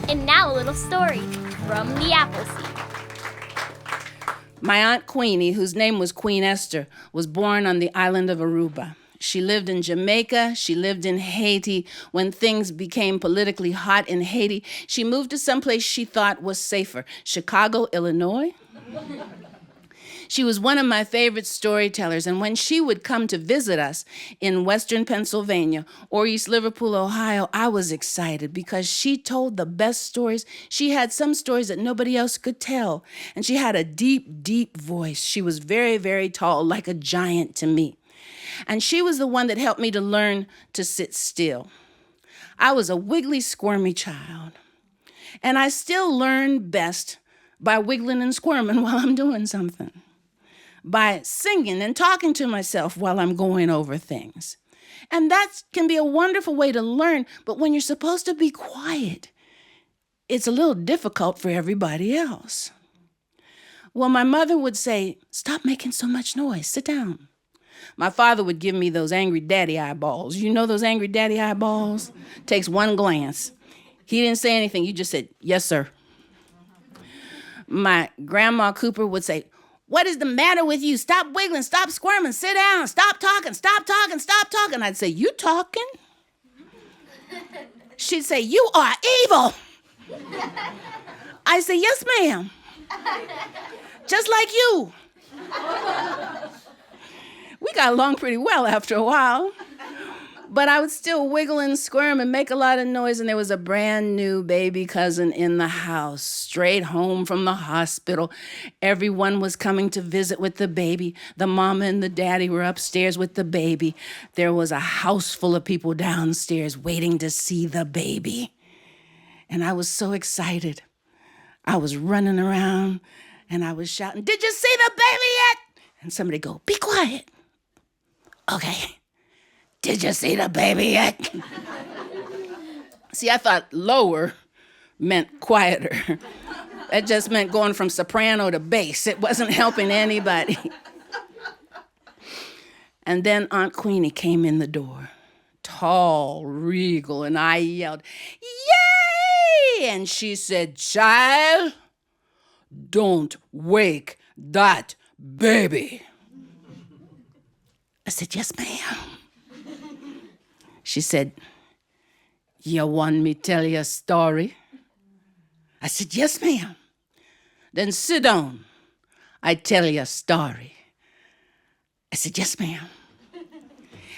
And now a little story from the Appleseed. My Aunt Queenie, whose name was Queen Esther, was born on the island of Aruba. She lived in Jamaica. She lived in Haiti. When things became politically hot in Haiti, she moved to someplace she thought was safer, Chicago, Illinois. She was one of my favorite storytellers, and when she would come to visit us in Western Pennsylvania or East Liverpool, Ohio, I was excited because she told the best stories. She had some stories that nobody else could tell, and she had a deep, deep voice. She was very, very tall, like a giant to me. And she was the one that helped me to learn to sit still. I was a wiggly, squirmy child, and I still learn best by wiggling and squirming while I'm doing something, by singing and talking to myself while I'm going over things. And that can be a wonderful way to learn, but when you're supposed to be quiet, it's a little difficult for everybody else. Well, my mother would say, "Stop making so much noise, sit down." My father would give me those angry daddy eyeballs. You know those angry daddy eyeballs? Takes one glance. He didn't say anything, you just said, "Yes, sir." My grandma Cooper would say, "What is the matter with you? Stop wiggling, stop squirming, sit down, stop talking, stop talking, stop talking." I'd say, "You talking?" She'd say, "You are evil." I'd say, "Yes, ma'am. Just like you." We got along pretty well after a while. But I would still wiggle and squirm and make a lot of noise, and there was a brand new baby cousin in the house, straight home from the hospital. Everyone was coming to visit with the baby. The mama and the daddy were upstairs with the baby. There was a house full of people downstairs waiting to see the baby. And I was so excited. I was running around, and I was shouting, "Did you see the baby yet?" And somebody go, "Be quiet." Okay. "Did you see the baby yet?" See, I thought lower meant quieter. That just meant going from soprano to bass. It wasn't helping anybody. And then Aunt Queenie came in the door, tall, regal, and I yelled, "Yay!" And she said, "Child, don't wake that baby." I said, "Yes, ma'am." She said, "You want me tell you a story?" I said, "Yes, ma'am." "Then sit down. I tell you a story." I said, "Yes, ma'am."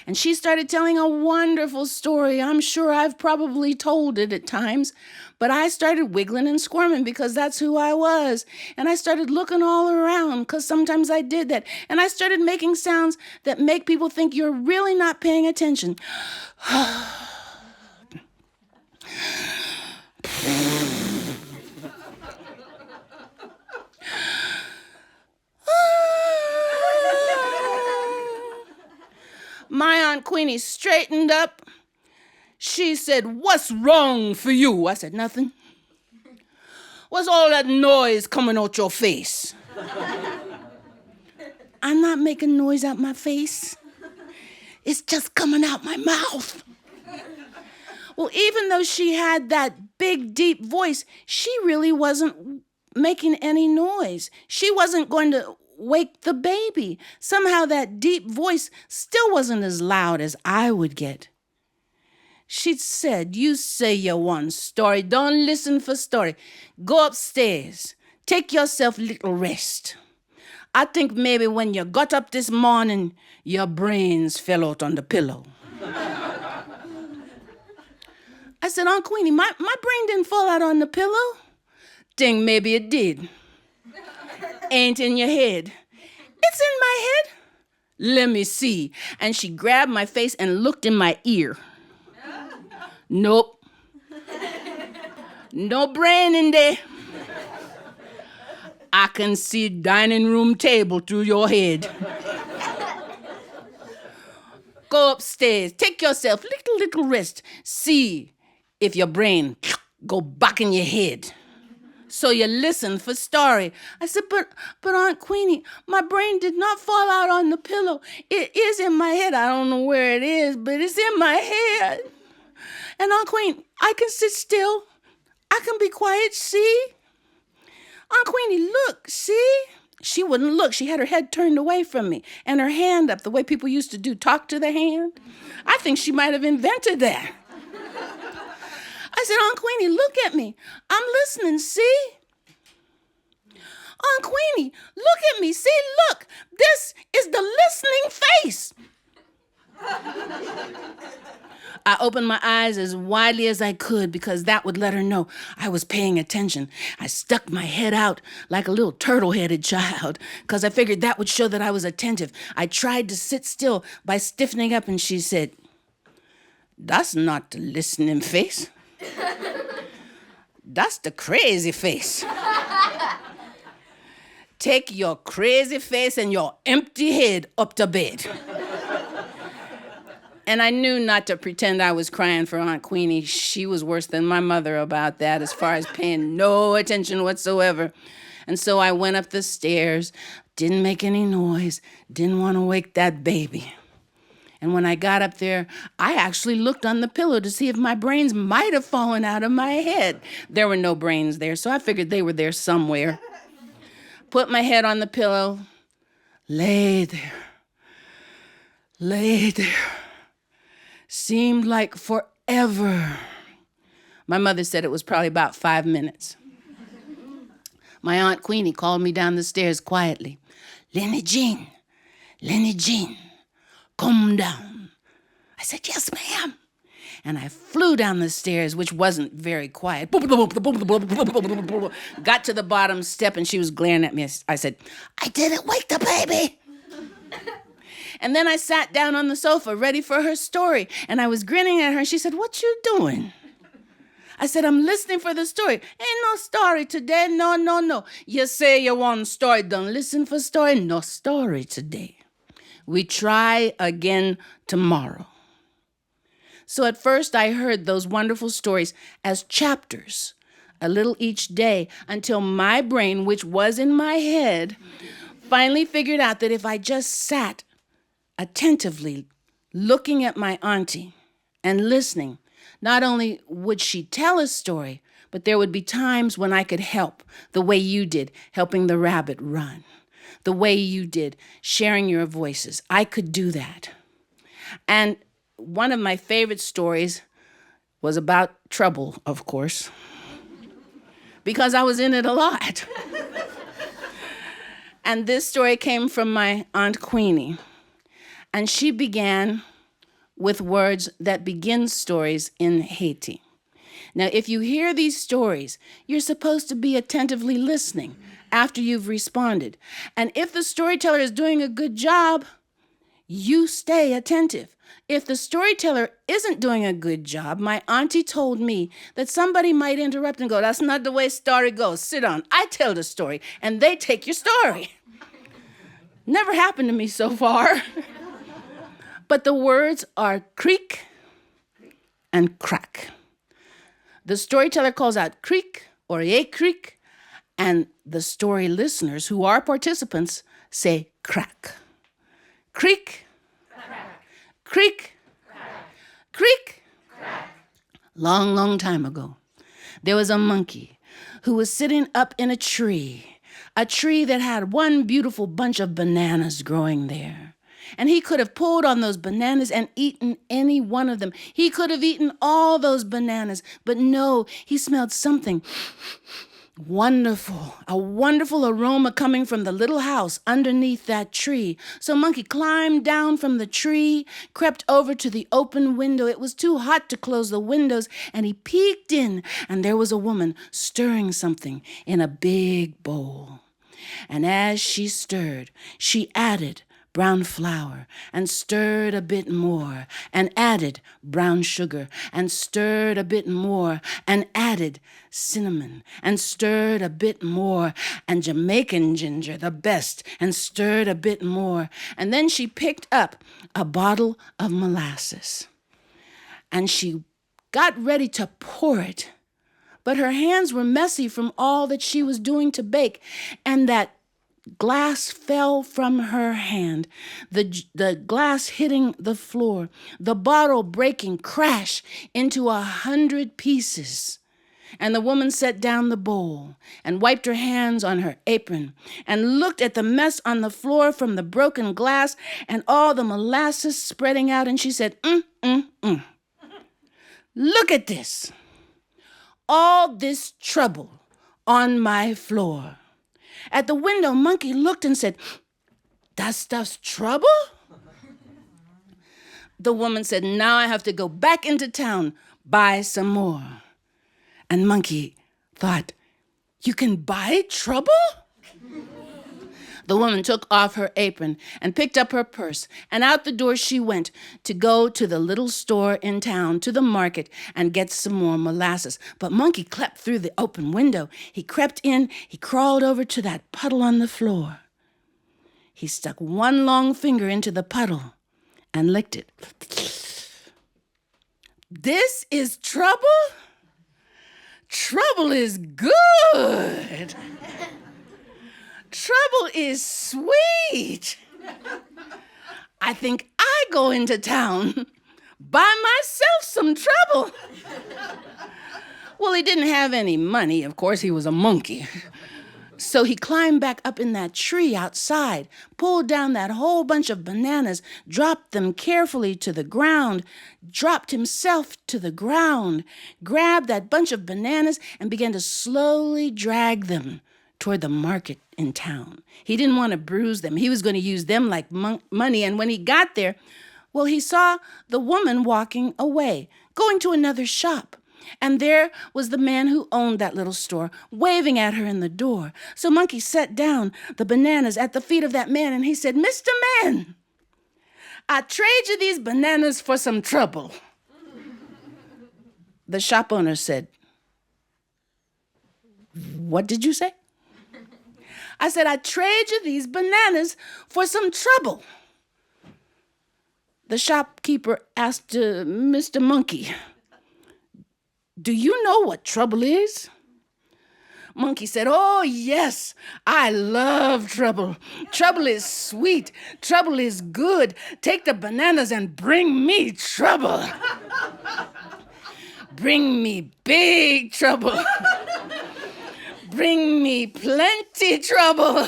And she started telling a wonderful story. I'm sure I've probably told it at times, but I started wiggling and squirming because that's who I was. And I started looking all around because sometimes I did that. And I started making sounds that make people think you're really not paying attention. My Aunt Queenie straightened up. She said, "What's wrong for you?" I said, "Nothing." "What's all that noise coming out your face?" "I'm not making noise out my face. It's just coming out my mouth." Well, even though she had that big, deep voice, she really wasn't making any noise. She wasn't going to wake the baby. Somehow that deep voice still wasn't as loud as I would get. She said, "You say you want story. Don't listen for story. Go upstairs. Take yourself a little rest. I think maybe when you got up this morning, your brains fell out on the pillow." I said, "Aunt Queenie, my brain didn't fall out on the pillow." "Think maybe it did. Ain't in your head." "It's in my head." "Let me see." And she grabbed my face and looked in my ear. "Nope. No brain in there. I can see dining room table through your head. Go upstairs. Take yourself little rest. See if your brain go back in your head. So you listen for story." I said, but Aunt Queenie, my brain did not fall out on the pillow. It is in my head. I don't know where it is, but it's in my head. And Aunt Queenie, I can sit still. I can be quiet, see? Aunt Queenie, look, see? She wouldn't look. She had her head turned away from me and her hand up the way people used to do, talk to the hand. I think she might have invented that. I said, Aunt Queenie, look at me. I'm listening, see? Aunt Queenie, look at me, see, look. This is the listening face. I opened my eyes as widely as I could because that would let her know I was paying attention. I stuck my head out like a little turtle-headed child because I figured that would show that I was attentive. I tried to sit still by stiffening up, and she said, "That's not the listening face. That's the crazy face. Take your crazy face and your empty head up to bed." And I knew not to pretend I was crying for Aunt Queenie. She was worse than my mother about that as far as paying no attention whatsoever. And so I went up the stairs, didn't make any noise, didn't want to wake that baby. And when I got up there, I actually looked on the pillow to see if my brains might have fallen out of my head. There were no brains there, so I figured they were there somewhere. Put my head on the pillow, lay there. Seemed like forever. My mother said it was probably about 5 minutes. My Aunt Queenie called me down the stairs quietly. Lenny Jean, come down." I said, "Yes, ma'am." And I flew down the stairs, which wasn't very quiet. Got to the bottom step, and she was glaring at me. I said, "I didn't wake the baby." And then I sat down on the sofa, ready for her story. And I was grinning at her, and she said, "What you doing?" I said, "I'm listening for the story." "Ain't no story today, no. You say you want story, don't listen for story, no story today. We try again tomorrow." So at first I heard those wonderful stories as chapters, a little each day, until my brain, which was in my head, finally figured out that if I just sat attentively looking at my auntie and listening, not only would she tell a story, but there would be times when I could help, the way you did, helping the rabbit run, the way you did, sharing your voices. I could do that. And one of my favorite stories was about trouble, of course, because I was in it a lot. And this story came from my Aunt Queenie. And she began with words that begin stories in Haiti. Now, if you hear these stories, you're supposed to be attentively listening after you've responded. And if the storyteller is doing a good job, you stay attentive. If the storyteller isn't doing a good job, my auntie told me that somebody might interrupt and go, "That's not the way story goes. Sit down. I tell the story, and they take your story." Never happened to me so far. But the words are creak and crack. The storyteller calls out creak or ye creak, and the story listeners, who are participants, say crack. Creak, crack. Creak, crack. Creak, crack. Long time ago, there was a monkey who was sitting up in a tree that had one beautiful bunch of bananas growing there. And he could have pulled on those bananas and eaten any one of them. He could have eaten all those bananas, but no, he smelled something wonderful, a wonderful aroma coming from the little house underneath that tree. So Monkey climbed down from the tree, crept over to the open window. It was too hot to close the windows, and he peeked in, and there was a woman stirring something in a big bowl. And as she stirred, she added brown flour and stirred a bit more and added brown sugar and stirred a bit more and added cinnamon and stirred a bit more and Jamaican ginger, the best, and stirred a bit more. And then she picked up a bottle of molasses and she got ready to pour it. But her hands were messy from all that she was doing to bake, and that glass fell from her hand, the glass hitting the floor, the bottle breaking crash into 100 pieces. And the woman set down the bowl and wiped her hands on her apron and looked at the mess on the floor from the broken glass and all the molasses spreading out. And she said, Look at this. All this trouble on my floor. At the window, Monkey looked and said, That stuff's trouble? The woman said, Now I have to go back into town, buy some more. And Monkey thought, You can buy trouble? The woman took off her apron and picked up her purse, and out the door she went to go to the little store in town, to the market, and get some more molasses. But Monkey crept through the open window. He crept in, he crawled over to that puddle on the floor. He stuck one long finger into the puddle and licked it. This is trouble? Trouble is good. Trouble is sweet. I think I go into town, buy myself some trouble. Well, he didn't have any money. Of course, he was a monkey. So he climbed back up in that tree outside, pulled down that whole bunch of bananas, dropped them carefully to the ground, dropped himself to the ground, grabbed that bunch of bananas, and began to slowly drag them toward the market in town. He didn't want to bruise them. He was going to use them like money. And when he got there, well, he saw the woman walking away, going to another shop. And there was the man who owned that little store, waving at her in the door. So Monkey set down the bananas at the feet of that man, and he said, Mr. Man, I trade you these bananas for some trouble. The shop owner said, What did you say? I said, I trade you these bananas for some trouble. The shopkeeper asked Mr. Monkey, Do you know what trouble is? Monkey said, Oh, yes, I love trouble. Trouble is sweet. Trouble is good. Take the bananas and bring me trouble. Bring me big trouble. Bring me plenty trouble.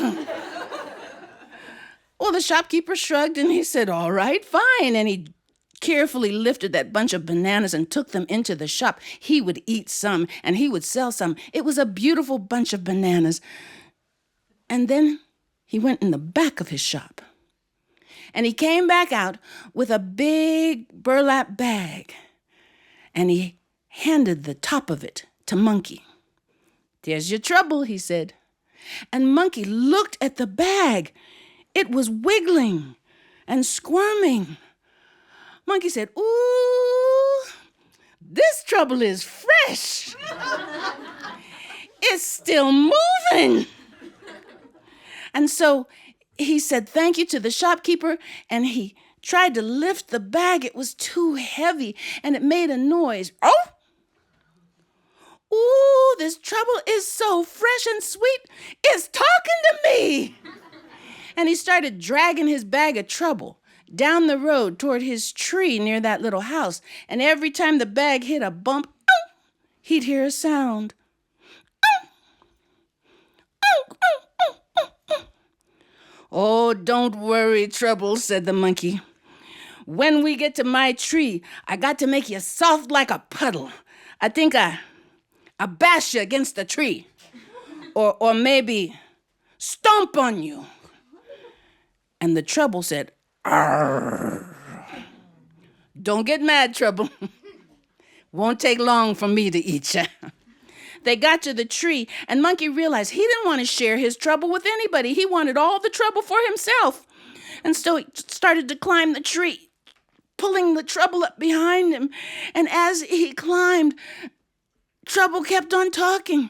Well, the shopkeeper shrugged and he said, All right, fine. And he carefully lifted that bunch of bananas and took them into the shop. He would eat some and he would sell some. It was a beautiful bunch of bananas. And then he went in the back of his shop. And he came back out with a big burlap bag. And he handed the top of it to Monkey. There's your trouble, he said. And Monkey looked at the bag. It was wiggling and squirming. Monkey said, Ooh, this trouble is fresh. It's still moving. And so he said thank you to the shopkeeper, and he tried to lift the bag. It was too heavy, and it made a noise. Oh! Ooh, this trouble is so fresh and sweet. It's talking to me. And he started dragging his bag of trouble down the road toward his tree near that little house. And every time the bag hit a bump, he'd hear a sound. Oh, don't worry, Trouble, said the monkey. When we get to my tree, I got to make you soft like a puddle. I think I bash you against the tree. Or maybe stomp on you. And the Trouble said, Arr. Don't get mad, Trouble. Won't take long for me to eat you. They got to the tree, and Monkey realized he didn't want to share his trouble with anybody. He wanted all the trouble for himself. And so he started to climb the tree, pulling the trouble up behind him. And as he climbed, Trouble kept on talking.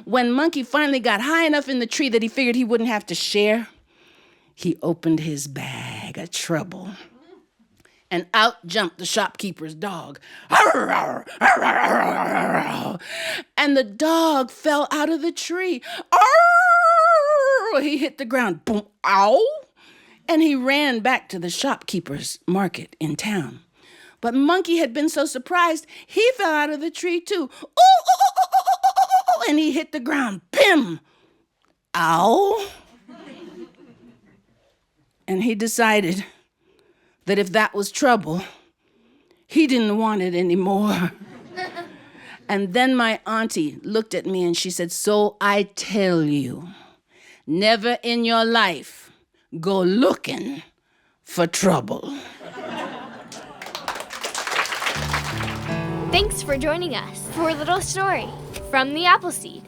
When Monkey finally got high enough in the tree that he figured he wouldn't have to share, he opened his bag of trouble. And out jumped the shopkeeper's dog. And the dog fell out of the tree. He hit the ground. Boom, ow. and he ran back to the shopkeeper's market in town. But Monkey had been so surprised, he fell out of the tree too. Ooh, and he hit the ground. Bim! Ow! And he decided that if that was trouble, he didn't want it anymore. And then my auntie looked at me and she said, "So I tell you, never in your life go looking for trouble." Thanks for joining us for a little story from the Appleseed.